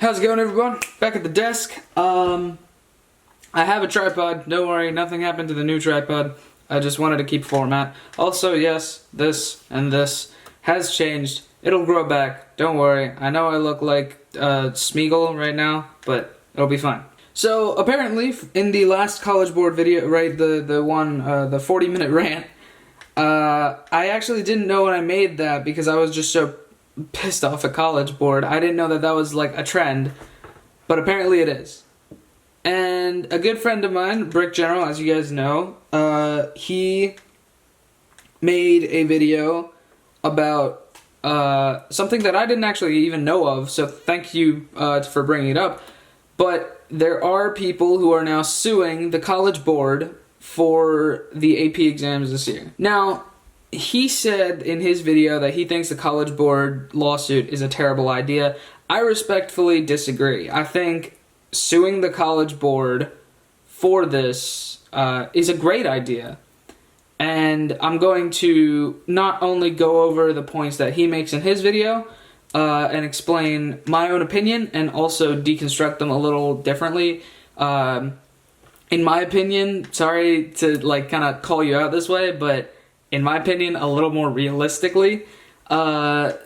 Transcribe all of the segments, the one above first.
How's it going, everyone? Back at the desk. I have a tripod. Don't worry, nothing happened to the new tripod. I just wanted to keep format. Also, yes, this and this has changed. It'll grow back. Don't worry. I know I look like Smeagol right now, but it'll be fine. So, apparently, in the last College Board video, right, the one, the 40-minute rant, I actually didn't know when I made that because I was just so pissed off at College Board. I didn't know that that was like a trend, but apparently it is. And a good friend of mine, Brick General, as you guys know, he made a video about something that I didn't actually even know of, so thank you for bringing it up. But there are people who are now suing the College Board for the AP exams this year. Now, he said in his video that he thinks the College Board lawsuit is a terrible idea. I respectfully disagree. I think suing the College Board for this is a great idea. And I'm going to not only go over the points that he makes in his video and explain my own opinion and also deconstruct them a little differently. In my opinion, sorry to like kind of call you out this way, but in my opinion, a little more realistically. But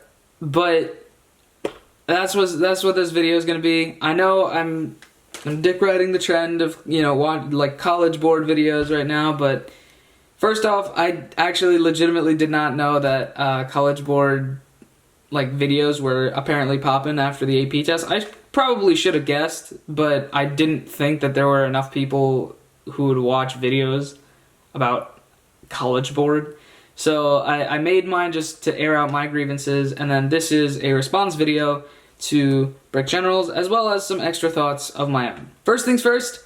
that's what this video is going to be. I know I'm dick riding the trend of, you know, like College Board videos right now, but first off, I actually legitimately did not know that College Board like videos were apparently popping after the AP test. I probably should have guessed, but I didn't think that there were enough people who would watch videos about College Board. So I made mine just to air out my grievances, and then this is a response video to Brick General's, as well as some extra thoughts of my own. First things first,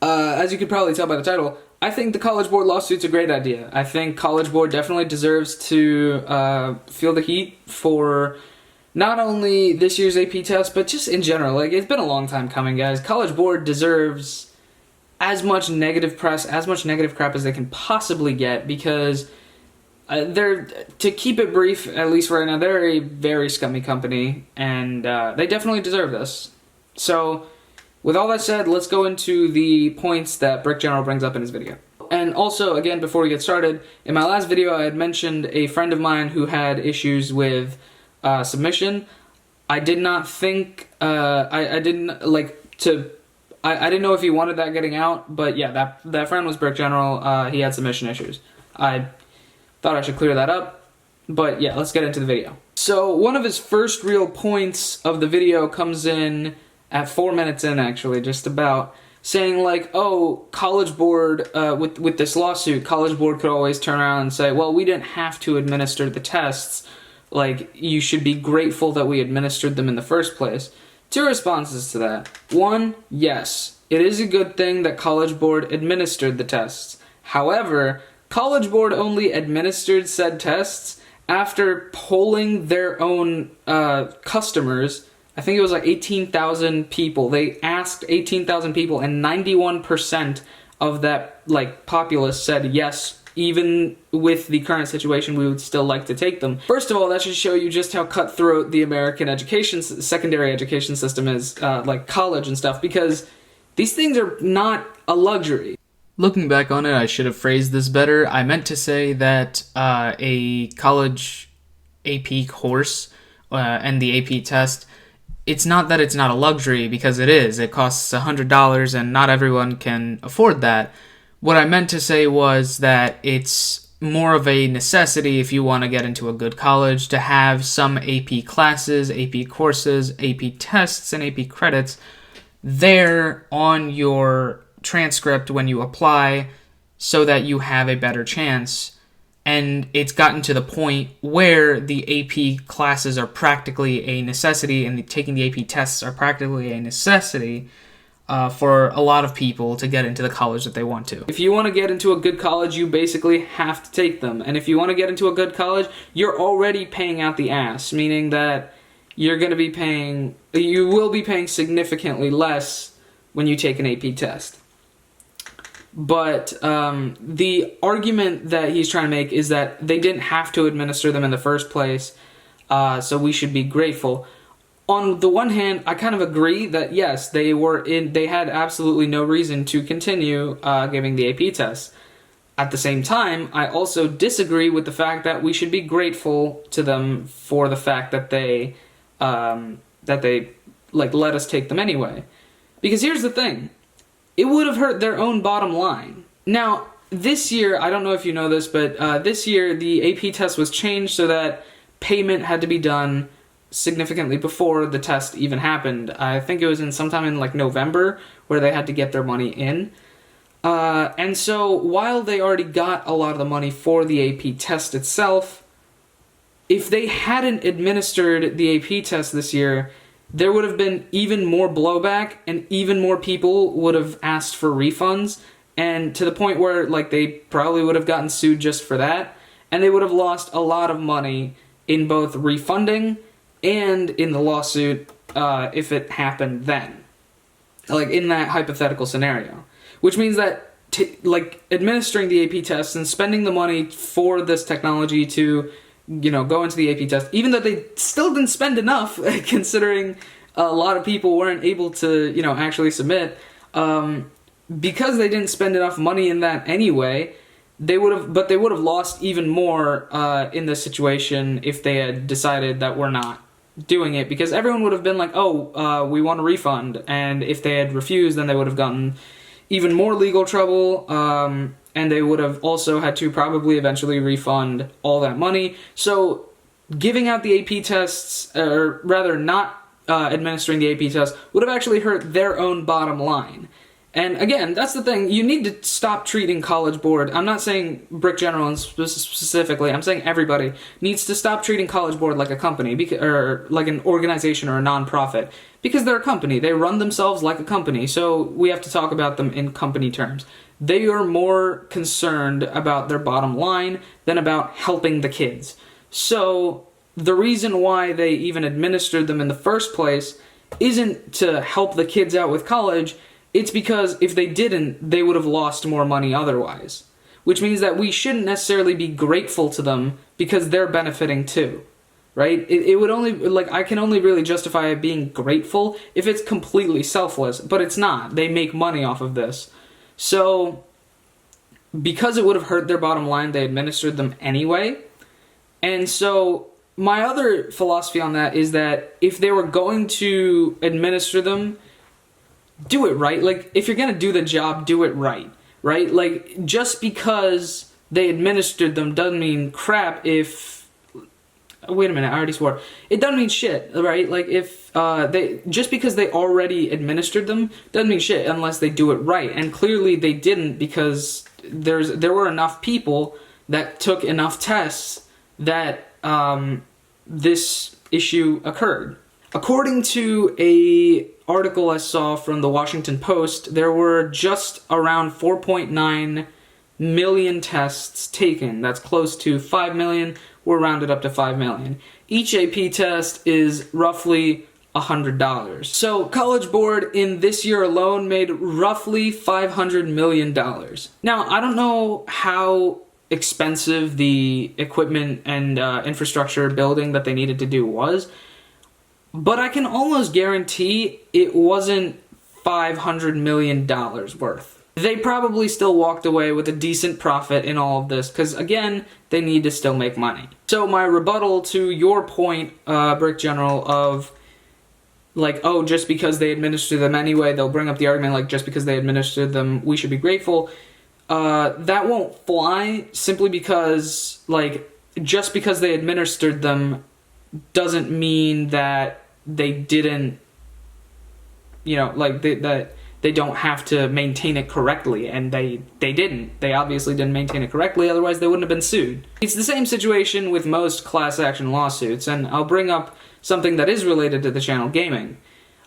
as you could probably tell by the title, I think the College Board lawsuit's a great idea. I think College Board definitely deserves to feel the heat for not only this year's AP test, but just in general. Like, it's been a long time coming, guys. College Board deserves as much negative press, as much negative crap as they can possibly get, because they're, to keep it brief, at least right now, they're a very scummy company, and they definitely deserve this. So, with all that said, let's go into the points that Brick General brings up in his video. And also, again, before we get started, in my last video I had mentioned a friend of mine who had issues with submission. I did not think, I didn't know if he wanted that getting out, but yeah, that friend was Brick General. He had submission issues. I thought I should clear that up, but yeah, let's get into the video. So one of his first real points of the video comes in at 4 minutes in, actually, just about, saying like, oh, College Board, with this lawsuit, College Board could always turn around and say, well, we didn't have to administer the tests, like, you should be grateful that we administered them in the first place. Two responses to that. One, yes, it is a good thing that College Board administered the tests. However, College Board only administered said tests after polling their own customers. I think it was like 18,000 people. They asked 18,000 people, and 91% of that like populace said yes. Even with the current situation, we would still like to take them. First of all, that should show you just how cutthroat the American secondary education system is, like college and stuff, because these things are not a luxury. Looking back on it, I should have phrased this better. I meant to say that a college AP course and the AP test, it's not that it's not a luxury, because it is. It costs $100 and not everyone can afford that. What I meant to say was that it's more of a necessity if you want to get into a good college to have some AP classes, AP courses, AP tests, and AP credits there on your transcript when you apply so that you have a better chance. And it's gotten to the point where the AP classes are practically a necessity and taking the AP tests are practically a necessity for a lot of people to get into the college that they want to. If you want to get into a good college, you basically have to take them. And if you want to get into a good college, you're already paying out the ass, meaning that you will be paying significantly less when you take an AP test. But the argument that he's trying to make is that they didn't have to administer them in the first place, so we should be grateful. on the one hand, I kind of agree that yes, they had absolutely no reason to continue giving the AP tests. At the same time, I also disagree with the fact that we should be grateful to them for the fact that they like let us take them anyway. Because here's the thing, it would have hurt their own bottom line. Now, this year, I don't know if you know this, but this year the AP test was changed so that payment had to be done significantly before the test even happened. I think it was sometime in like November where they had to get their money in. And so while they already got a lot of the money for the AP test itself, if they hadn't administered the AP test this year, there would have been even more blowback and even more people would have asked for refunds, and to the point where like they probably would have gotten sued just for that, and they would have lost a lot of money in both refunding and in the lawsuit if it happened then, like in that hypothetical scenario. Which means that like administering the AP test and spending the money for this technology to, you know, go into the AP test, even though they still didn't spend enough, considering a lot of people weren't able to, you know, actually submit, because they didn't spend enough money in that anyway, they would have lost even more in this situation if they had decided that we're not doing it, because everyone would have been like, oh, we want a refund, and if they had refused, then they would have gotten even more legal trouble, and they would have also had to probably eventually refund all that money. So giving out the AP tests, or rather not administering the AP test, would have actually hurt their own bottom line. And again, that's the thing, you need to stop treating College Board, I'm not saying Brick General specifically, I'm saying everybody needs to stop treating College Board like a company, or like an organization or a non-profit, because they're a company, they run themselves like a company, so we have to talk about them in company terms. They are more concerned about their bottom line than about helping the kids. So the reason why they even administered them in the first place isn't to help the kids out with college, it's because if they didn't, they would have lost more money otherwise. Which means that we shouldn't necessarily be grateful to them because they're benefiting too. Right? It would only, like, I can only really justify being grateful if it's completely selfless, but it's not. They make money off of this. So, because it would have hurt their bottom line, they administered them anyway. And so, my other philosophy on that is that if they were going to administer them, do it right. Like, if you're gonna do the job, do it right. Right? Like, just because they administered them doesn't mean crap if... Wait a minute, I already swore. It doesn't mean shit, right? Like, if just because they already administered them doesn't mean shit unless they do it right. And clearly they didn't, because there were enough people that took enough tests that this issue occurred. According to a article I saw from the Washington Post, there were just around 4.9 million tests taken. That's close to 5 million. We're rounded up to 5 million. Each AP test is roughly $100. So College Board in this year alone made roughly $500 million. Now, I don't know how expensive the equipment and infrastructure building that they needed to do was, but I can almost guarantee it wasn't $500 million worth. They probably still walked away with a decent profit in all of this, because again, they need to still make money. So my rebuttal to your point, Brick General, of like, oh, just because they administer them anyway, they'll bring up the argument like, just because they administered them, we should be grateful. That won't fly, simply because, like, just because they administered them doesn't mean that they didn't, you know, like, that they don't have to maintain it correctly, and they didn't. They obviously didn't maintain it correctly, otherwise they wouldn't have been sued. It's the same situation with most class action lawsuits, and I'll bring up something that is related to the channel, gaming.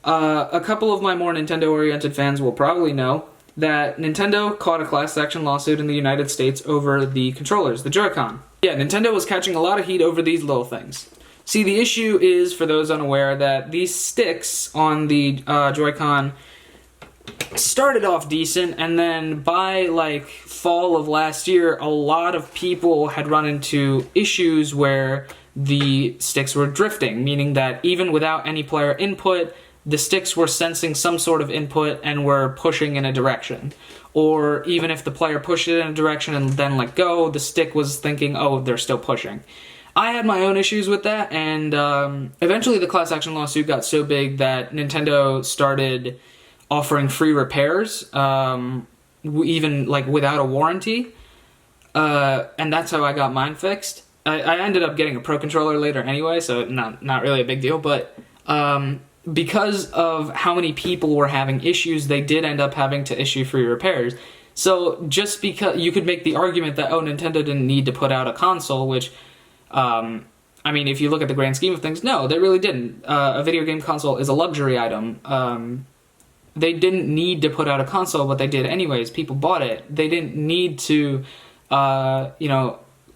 A couple of my more Nintendo-oriented fans will probably know that Nintendo caught a class action lawsuit in the United States over the controllers, the Joy-Con. Yeah, Nintendo was catching a lot of heat over these little things. See, the issue is, for those unaware, that these sticks on the Joy-Con started off decent, and then by like fall of last year, a lot of people had run into issues where the sticks were drifting, meaning that even without any player input, the sticks were sensing some sort of input and were pushing in a direction. Or even if the player pushed it in a direction and then let go, the stick was thinking, oh, they're still pushing. I had my own issues with that, and eventually the class action lawsuit got so big that Nintendo started offering free repairs, even like without a warranty, and that's how I got mine fixed. I ended up getting a Pro Controller later anyway, so not really a big deal, but because of how many people were having issues, they did end up having to issue free repairs. So just because you could make the argument that, oh, Nintendo didn't need to put out a console, which, I mean, if you look at the grand scheme of things, no, they really didn't. A video game console is a luxury item. They didn't need to put out a console, but they did anyways. People bought it. They didn't need to,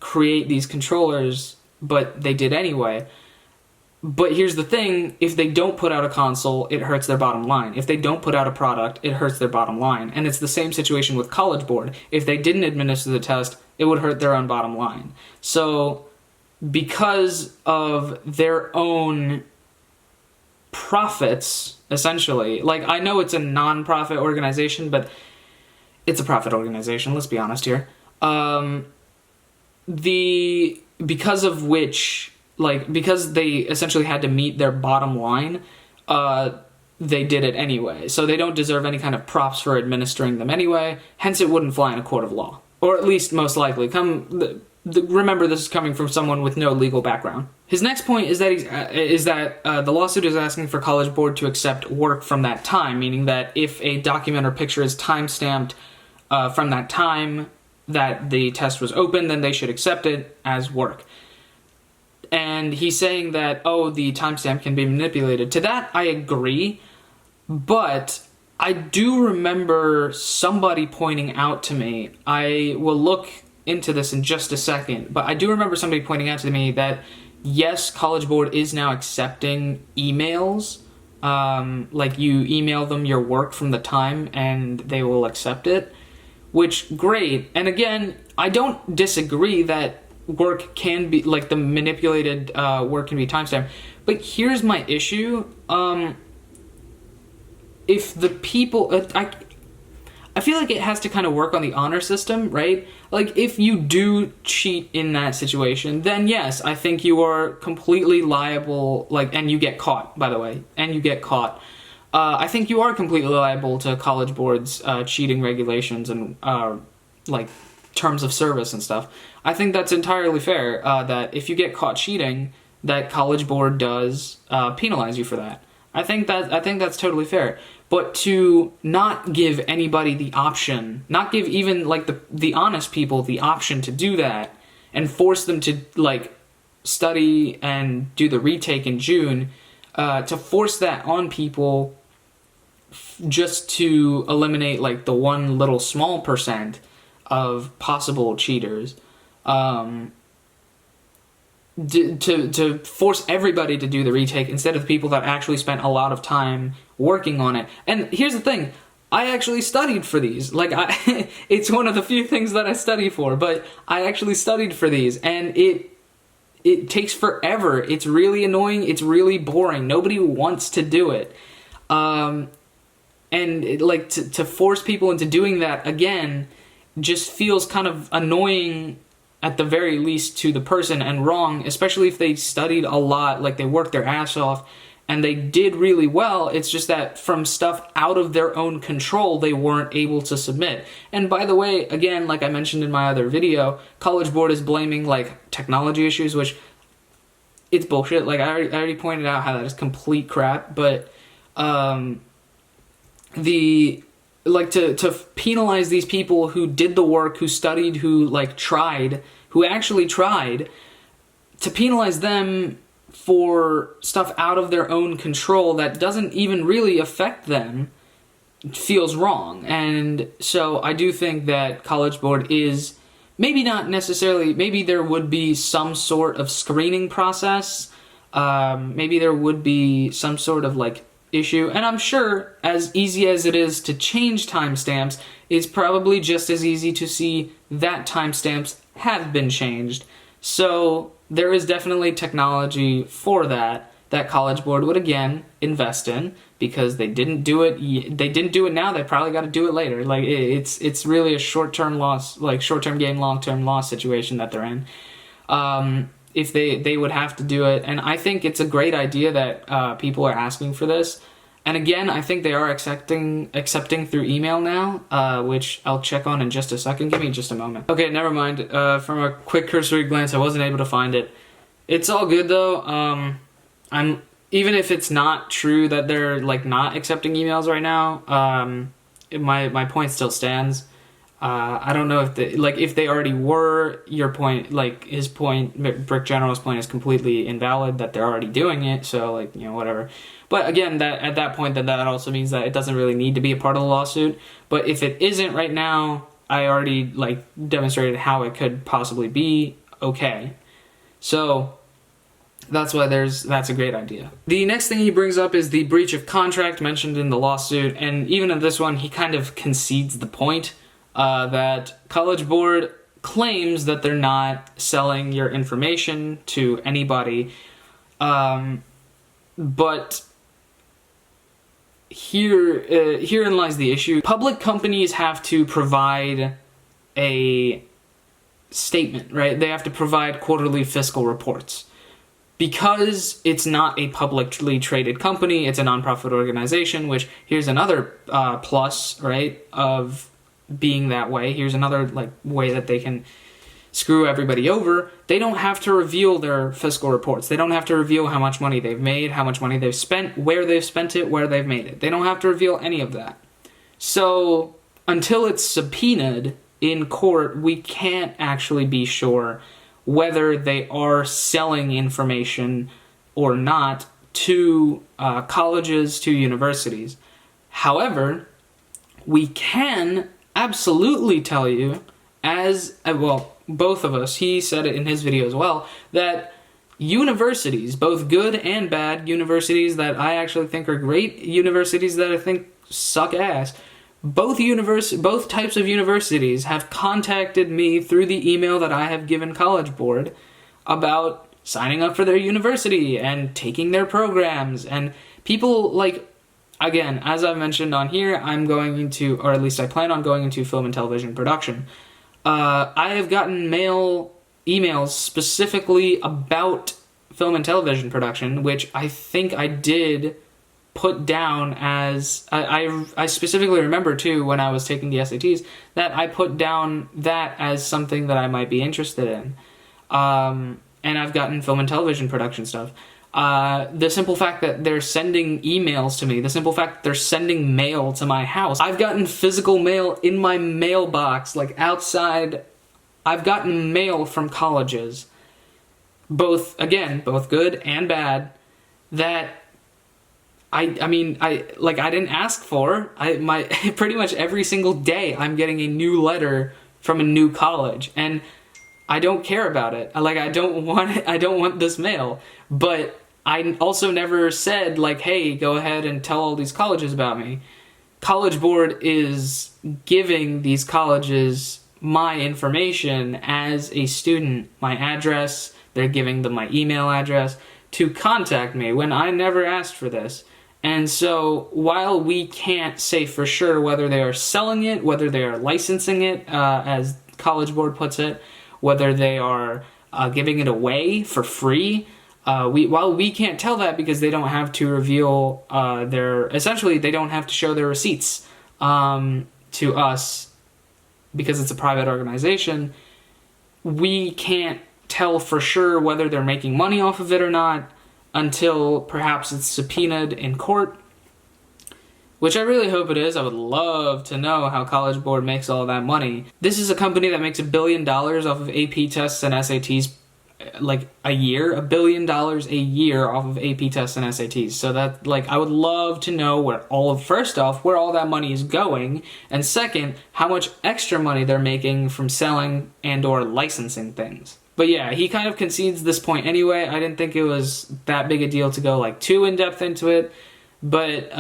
create these controllers, but they did anyway. But here's the thing, if they don't put out a console, it hurts their bottom line. If they don't put out a product, it hurts their bottom line. And it's the same situation with College Board. If they didn't administer the test, it would hurt their own bottom line. So, because of their own profits, essentially, like, I know it's a non-profit organization, but it's a profit organization, let's be honest here. Because of which, like, because they essentially had to meet their bottom line, they did it anyway. So they don't deserve any kind of props for administering them anyway, hence it wouldn't fly in a court of law. Or at least, most likely. Remember, this is coming from someone with no legal background. His next point is that the lawsuit is asking for College Board to accept work from that time, meaning that if a document or picture is time-stamped from that time that the test was open, then they should accept it as work. And he's saying that, oh, the timestamp can be manipulated. To that, I agree, but I do remember somebody pointing out to me, I will look into this in just a second, but I do remember somebody pointing out to me that, yes, College Board is now accepting emails, like you email them your work from the time and they will accept it, which, great. And again, I don't disagree that work can be, like, the manipulated work can be timestamped. But here's my issue. If the people... I feel like it has to kind of work on the honor system, right? Like, if you do cheat in that situation, then yes, I think you are completely liable, like, and you get caught, by the way, and you get caught. I think you are completely liable to College Board's cheating regulations and, like, terms of service and stuff. I think that's entirely fair, that if you get caught cheating, that College Board does penalize you for that. I think that's totally fair. But to not give anybody the option, not give even, like, the honest people the option to do that, and force them to, like, study and do the retake in June, to force that on people just to eliminate, like, the one little small percent of possible cheaters, to force everybody to do the retake instead of the people that actually spent a lot of time working on it. And here's the thing, I actually studied for these. Like, it's one of the few things that I study for, but I actually studied for these, and it takes forever. It's really annoying, it's really boring, nobody wants to do it. And to force people into doing that again just feels kind of annoying at the very least to the person, and wrong, especially if they studied a lot, like they worked their ass off, and they did really well. It's just that from stuff out of their own control, they weren't able to submit. And by the way, again, like I mentioned in my other video, College Board is blaming, like, technology issues, which, it's bullshit. Like, I already pointed out how that is complete crap, but, to penalize these people who did the work, who studied, who, like, tried, who actually tried, to penalize them for stuff out of their own control that doesn't even really affect them feels wrong. And so I do think that College Board is, maybe not necessarily, maybe there would be some sort of screening process, maybe there would be some sort of, like, issue, and I'm sure as easy as it is to change timestamps, it's probably just as easy to see that timestamps have been changed. So there is definitely technology for that College Board would again invest in, because they didn't do it. They didn't do it now. They probably got to do it later. Like it's really a short-term loss, like short-term gain, long-term loss situation that they're in. If they would have to do it, and I think it's a great idea that people are asking for this. And again, I think they are accepting through email now, which I'll check on in just a second. Give me just a moment. Okay, never mind. From a quick cursory glance, I wasn't able to find it. It's all good though. Even if it's not true that they're like not accepting emails right now, my point still stands. I don't know if they already were. Your point, like his point, Brick General's point, is completely invalid. That they're already doing it. So like, you know, whatever. But again, that at that point, that also means that it doesn't really need to be a part of the lawsuit. But if it isn't right now, I already like demonstrated how it could possibly be okay. So that's why that's a great idea. The next thing he brings up is the breach of contract mentioned in the lawsuit, and even in this one, he kind of concedes the point that College Board claims that they're not selling your information to anybody, but herein lies the issue. Public companies have to provide a statement, right? They have to provide quarterly fiscal reports. Because it's not a publicly traded company, it's a nonprofit organization, which here's another plus, right, of being that way. Here's another like way that they can screw everybody over. They don't have to reveal their fiscal reports. They don't have to reveal how much money they've made, how much money they've spent, where they've spent it, where they've made it. They don't have to reveal any of that. So until it's subpoenaed in court, we can't actually be sure whether they are selling information or not to colleges, to universities. However, we can absolutely tell you, as well, both of us, he said it in his video as well, that universities, both good and bad universities that I actually think are great, universities that I think suck ass, both types of universities have contacted me through the email that I have given College Board about signing up for their university and taking their programs. And people, like, again, as I've mentioned on here, I'm going into, or at least I plan on going into film and television production. I have gotten emails specifically about film and television production, which I think I did put down as, I specifically remember too when I was taking the SATs, that I put down that as something that I might be interested in. And I've gotten film and television production stuff. The simple fact that they're sending emails to me, the simple fact that they're sending mail to my house. I've gotten physical mail in my mailbox, like outside. I've gotten mail from colleges, both good and bad, that I didn't ask for. Pretty much every single day I'm getting a new letter from a new college, and I don't care about it. I don't want this mail. But I also never said, like, hey, go ahead and tell all these colleges about me. College Board is giving these colleges my information as a student, my address. They're giving them my email address to contact me when I never asked for this. And so while we can't say for sure whether they are selling it, whether they are licensing it, as College Board puts it, whether they are giving it away for free, while we can't tell that because they don't have to reveal essentially they don't have to show their receipts to us because it's a private organization, we can't tell for sure whether they're making money off of it or not until perhaps it's subpoenaed in court, which I really hope it is. I would love to know how College Board makes all that money. This is a company that makes $1 billion off of AP tests and SATs, like a year, $1 billion a year off of AP tests and SATs. So that, like, I would love to know first off, where all that money is going, and second, how much extra money they're making from selling and or licensing things. But yeah, he kind of concedes this point anyway. I didn't think it was that big a deal to go like too in depth into it. But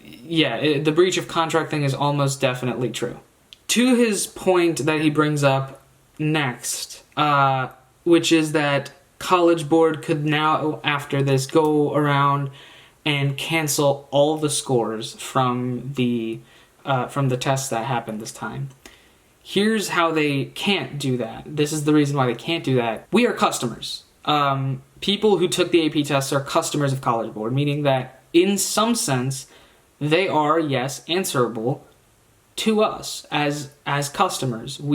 yeah, the breach of contract thing is almost definitely true. To his point that he brings up next, which is that College Board could now, after this, go around and cancel all the scores from the tests that happened this time. Here's how they can't do that. This is the reason why they can't do that. We are customers. People who took the AP tests are customers of College Board, meaning that in some sense, they are, yes, answerable to us as customers. I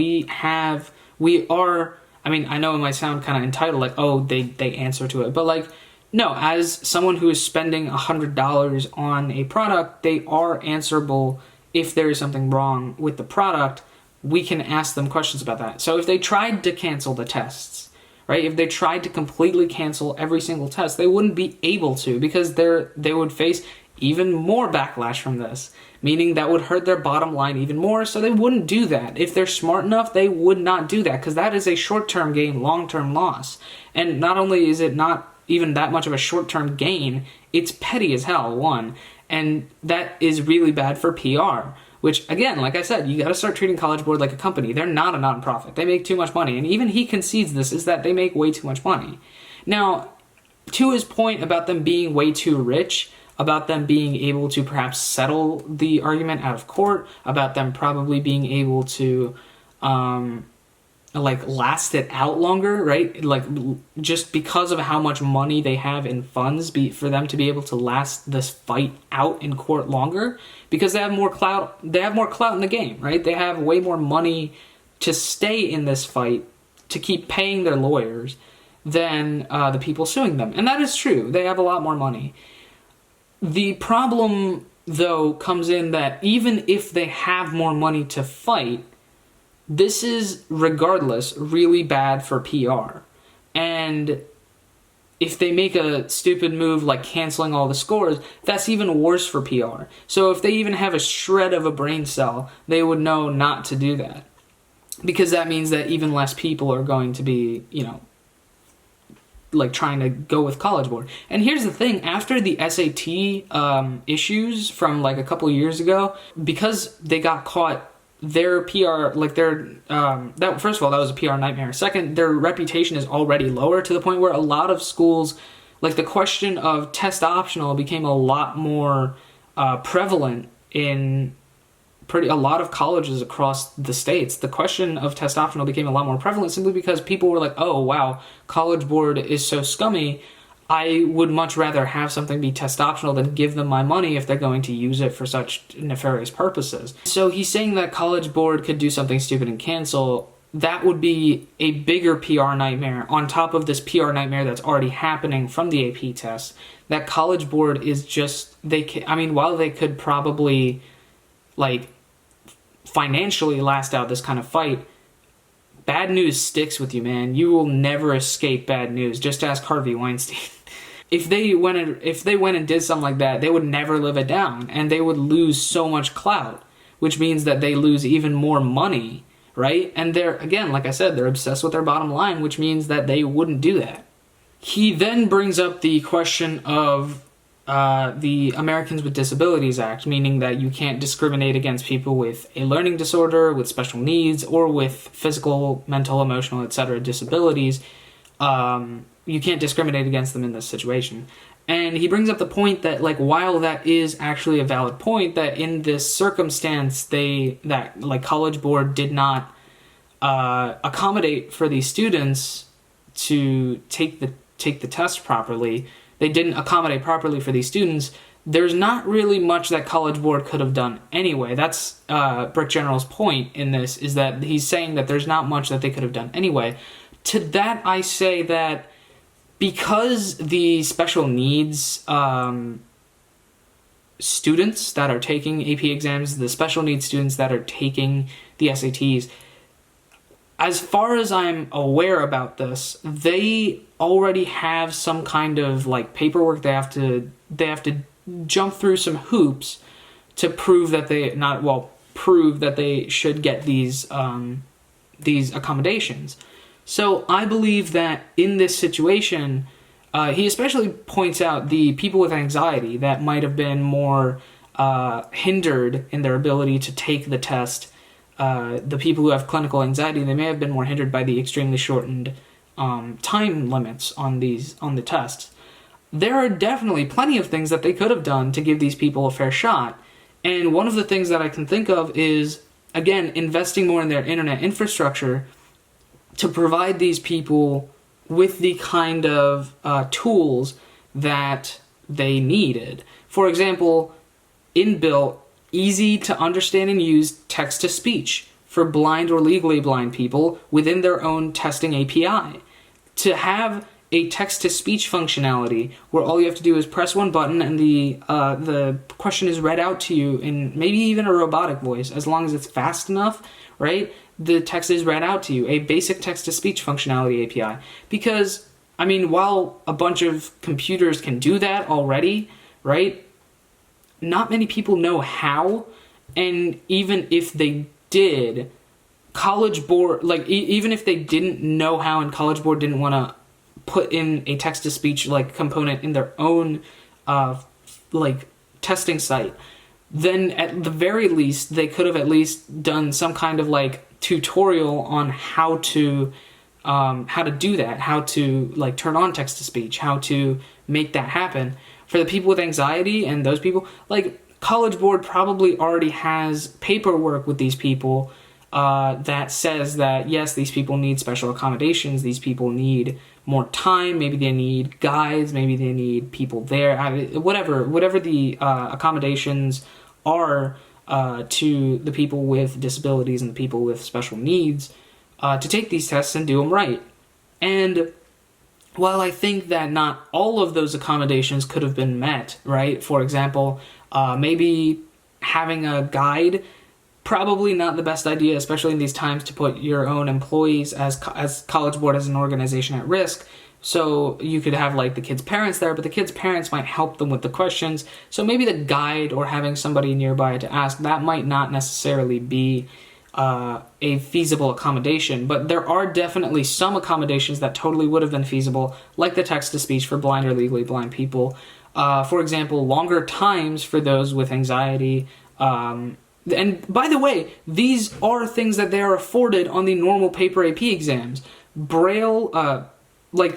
mean, I know it might sound kind of entitled, like, oh, they answer to it, but like, no, as someone who is spending $100 on a product, they are answerable if there is something wrong with the product. We can ask them questions about that. So if they tried to cancel the tests, right? If they tried to completely cancel every single test, they wouldn't be able to, because they would face even more backlash from this, meaning that would hurt their bottom line even more, so they wouldn't do that. If they're smart enough, they would not do that, because that is a short-term gain, long-term loss. And not only is it not even that much of a short-term gain, it's petty as hell, one, and that is really bad for PR. Which, again, like I said, you gotta start treating College Board like a company. They're not a nonprofit. They make too much money. And even he concedes this, is that they make way too much money. Now, to his point about them being way too rich, about them being able to perhaps settle the argument out of court, about them probably being able to, last it out longer, right? Like, just because of how much money they have in funds for them to be able to last this fight out in court longer, because they have more clout in the game, right? They have way more money to stay in this fight, to keep paying their lawyers, than the people suing them. And that is true. They have a lot more money. The problem, though, comes in that even if they have more money to fight, this is, regardless, really bad for PR. And if they make a stupid move like canceling all the scores, that's even worse for PR. So if they even have a shred of a brain cell, they would know not to do that. Because that means that even less people are going to be, like trying to go with College Board. And here's the thing, after the SAT issues from like a couple years ago, because they got caught, their PR, that first of all, that was a PR nightmare. Second, their reputation is already lower, to the point where a lot of schools, like the question of test optional became a lot more prevalent in a lot of colleges across the states. The question of test optional became a lot more prevalent simply because people were like, oh wow, College Board is so scummy, I would much rather have something be test optional than give them my money if they're going to use it for such nefarious purposes. So he's saying that College Board could do something stupid and cancel. That would be a bigger PR nightmare on top of this PR nightmare that's already happening from the AP tests. That College Board is just, while they could probably financially last out this kind of fight, bad news sticks with you, man. You will never escape bad news. Just ask Harvey Weinstein. If they went and did something like that, they would never live it down, and they would lose so much clout, which means that they lose even more money, right? And they're, again, like I said, they're obsessed with their bottom line, which means that they wouldn't do that. He then brings up the question of the Americans with Disabilities Act, meaning that you can't discriminate against people with a learning disorder, with special needs, or with physical, mental, emotional, etc. disabilities. You can't discriminate against them in this situation. And he brings up the point that, while that is actually a valid point, that in this circumstance, College Board did not accommodate for these students to take the test properly. They didn't accommodate properly for these students. There's not really much that College Board could have done anyway. That's Brick General's point in this, is that he's saying that there's not much that they could have done anyway. To that, I say that because the special needs students that are taking AP exams, the special needs students that are taking the SATs, as far as I'm aware about this, they already have some kind of paperwork. They have to jump through some hoops to prove that they should get these accommodations. So I believe that in this situation, he especially points out the people with anxiety that might have been more hindered in their ability to take the test. The people who have clinical anxiety, they may have been more hindered by the extremely shortened time limits on the tests. There are definitely plenty of things that they could have done to give these people a fair shot. And one of the things that I can think of is, again, investing more in their internet infrastructure to provide these people with the kind of tools that they needed. For example, inbuilt, easy to understand and use text-to-speech for blind or legally blind people within their own testing API. To have a text-to-speech functionality where all you have to do is press one button and the question is read out to you in maybe even a robotic voice, as long as it's fast enough, right? The text is read out to you, a basic text-to-speech functionality API. Because, I mean, while a bunch of computers can do that already, right, not many people know how, and even if they did, College Board, like, even if they didn't know how and College Board didn't want to put in a text-to-speech, like, component in their own, like, testing site, then at the very least, they could have at least done some kind of, like, tutorial on how to do that, how to, like, turn on text-to-speech, how to make that happen. For the people with anxiety and those people, like, College Board probably already has paperwork with these people that says that, yes, these people need special accommodations, these people need more time, maybe they need guides, maybe they need people there, whatever the accommodations are to the people with disabilities and the people with special needs to take these tests and do them right. And while I think that not all of those accommodations could have been met, right? For example, maybe having a guide, probably not the best idea, especially in these times, to put your own employees as College Board as an organization at risk. So you could have, like, the kids' parents there, but the kids' parents might help them with the questions. So maybe the guide or having somebody nearby to ask, that might not necessarily be a feasible accommodation, but there are definitely some accommodations that totally would have been feasible, like the text-to-speech for blind or legally blind people. For example, longer times for those with anxiety. And by the way, these are things that they are afforded on the normal paper AP exams. Braille,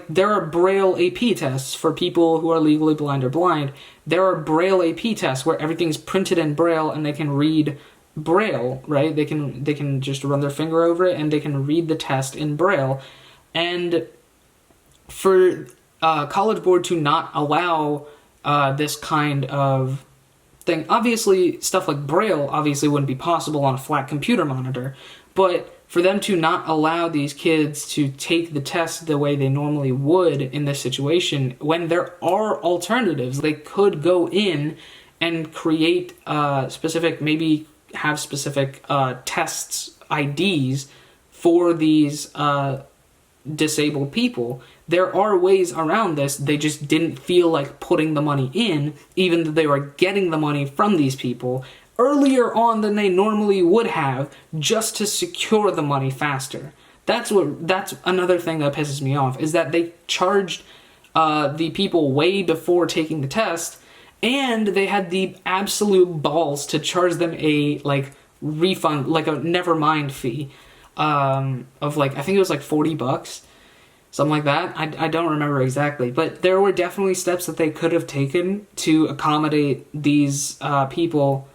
there are Braille AP tests for people who are legally blind or blind. There are Braille AP tests where everything's printed in Braille and they can read Braille, right? They can just run their finger over it and they can read the test in Braille. And for College Board to not allow this kind of thing, obviously stuff like Braille obviously wouldn't be possible on a flat computer monitor, but for them to not allow these kids to take the test the way they normally would in this situation, when there are alternatives, they could go in and create specific tests, IDs for these disabled people. There are ways around this. They just didn't feel like putting the money in, even though they were getting the money from these people earlier on than they normally would have, just to secure the money faster. That's another thing that pisses me off, is that they charged the people way before taking the test, and they had the absolute balls to charge them a, like, refund, like a nevermind fee of, like, I think it was like $40, something like that. I don't remember exactly, but there were definitely steps that they could have taken to accommodate these people.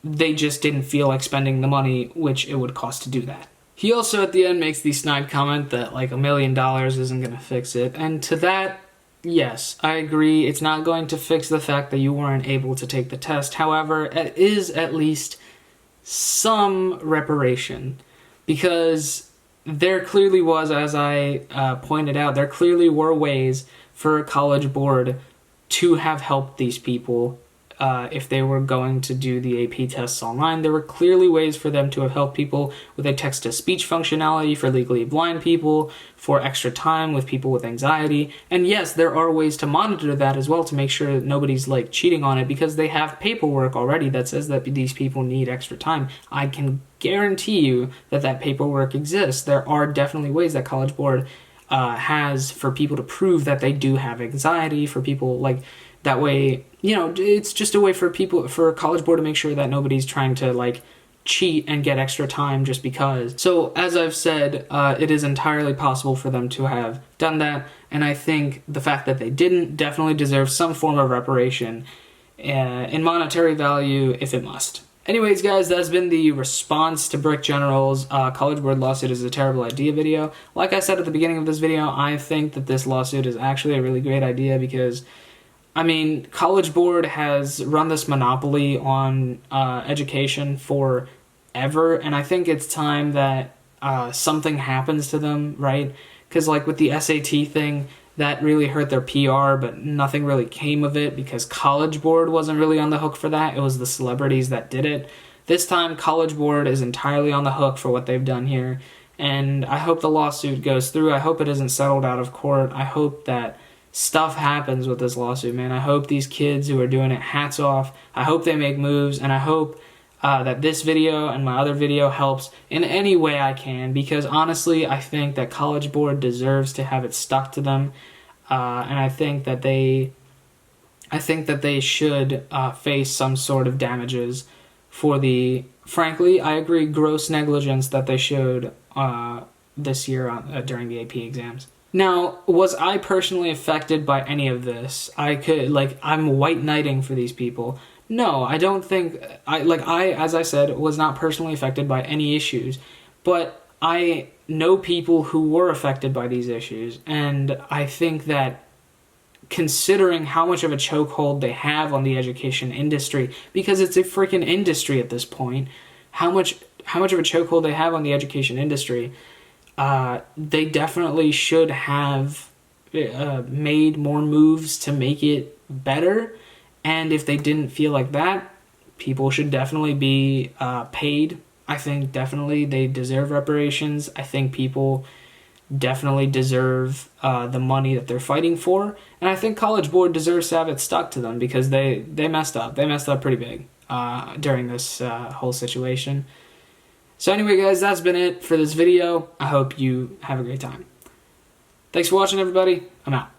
They just didn't feel like spending the money which it would cost to do that. He also at the end makes the snide comment that, like, $1 million isn't going to fix it, and to that, yes, I agree. It's not going to fix the fact that you weren't able to take the test. However, it is at least some reparation, because there clearly was, as I pointed out, there clearly were ways for College Board to have helped these people if they were going to do the AP tests online. There were clearly ways for them to have helped people with a text-to-speech functionality for legally blind people, for extra time with people with anxiety. And yes, there are ways to monitor that as well to make sure that nobody's, like, cheating on it, because they have paperwork already that says that these people need extra time. I can guarantee you that that paperwork exists. There are definitely ways that College Board has for people to prove that they do have anxiety, for people, like, that way, you know, it's just a way for College Board to make sure that nobody's trying to, like, cheat and get extra time just because. So as I've said, it is entirely possible for them to have done that, and I think the fact that they didn't definitely deserves some form of reparation in monetary value if it must. Anyways, guys, that's been the response to Brick General's College Board lawsuit is a terrible idea video. Like I said at the beginning of this video, I think that this lawsuit is actually a really great idea because, I mean, College Board has run this monopoly on education forever, and I think it's time that something happens to them, right? Because, like, with the SAT thing, that really hurt their PR, but nothing really came of it because College Board wasn't really on the hook for that. It was the celebrities that did it. This time, College Board is entirely on the hook for what they've done here, and I hope the lawsuit goes through. I hope it isn't settled out of court. I hope that stuff happens with this lawsuit, man. I hope these kids who are doing it, hats off. I hope they make moves, and I hope that this video and my other video helps in any way I can, because honestly, I think that College Board deserves to have it stuck to them, and I think that they should face some sort of damages for the, frankly, I agree, gross negligence that they showed this year during the AP exams. Now, was I personally affected by any of this? I'm white knighting for these people. No, I don't think, as I said, was not personally affected by any issues, but I know people who were affected by these issues, and I think that considering how much of a chokehold they have on the education industry, because it's a freaking industry at this point, how much of a chokehold they have on the education industry, they definitely should have made more moves to make it better. And if they didn't feel like that, people should definitely be paid. I think definitely they deserve reparations. I think people definitely deserve the money that they're fighting for. And I think College Board deserves to have it stuck to them because they messed up. They messed up pretty big during this whole situation. So anyway, guys, that's been it for this video. I hope you have a great time. Thanks for watching, everybody. I'm out.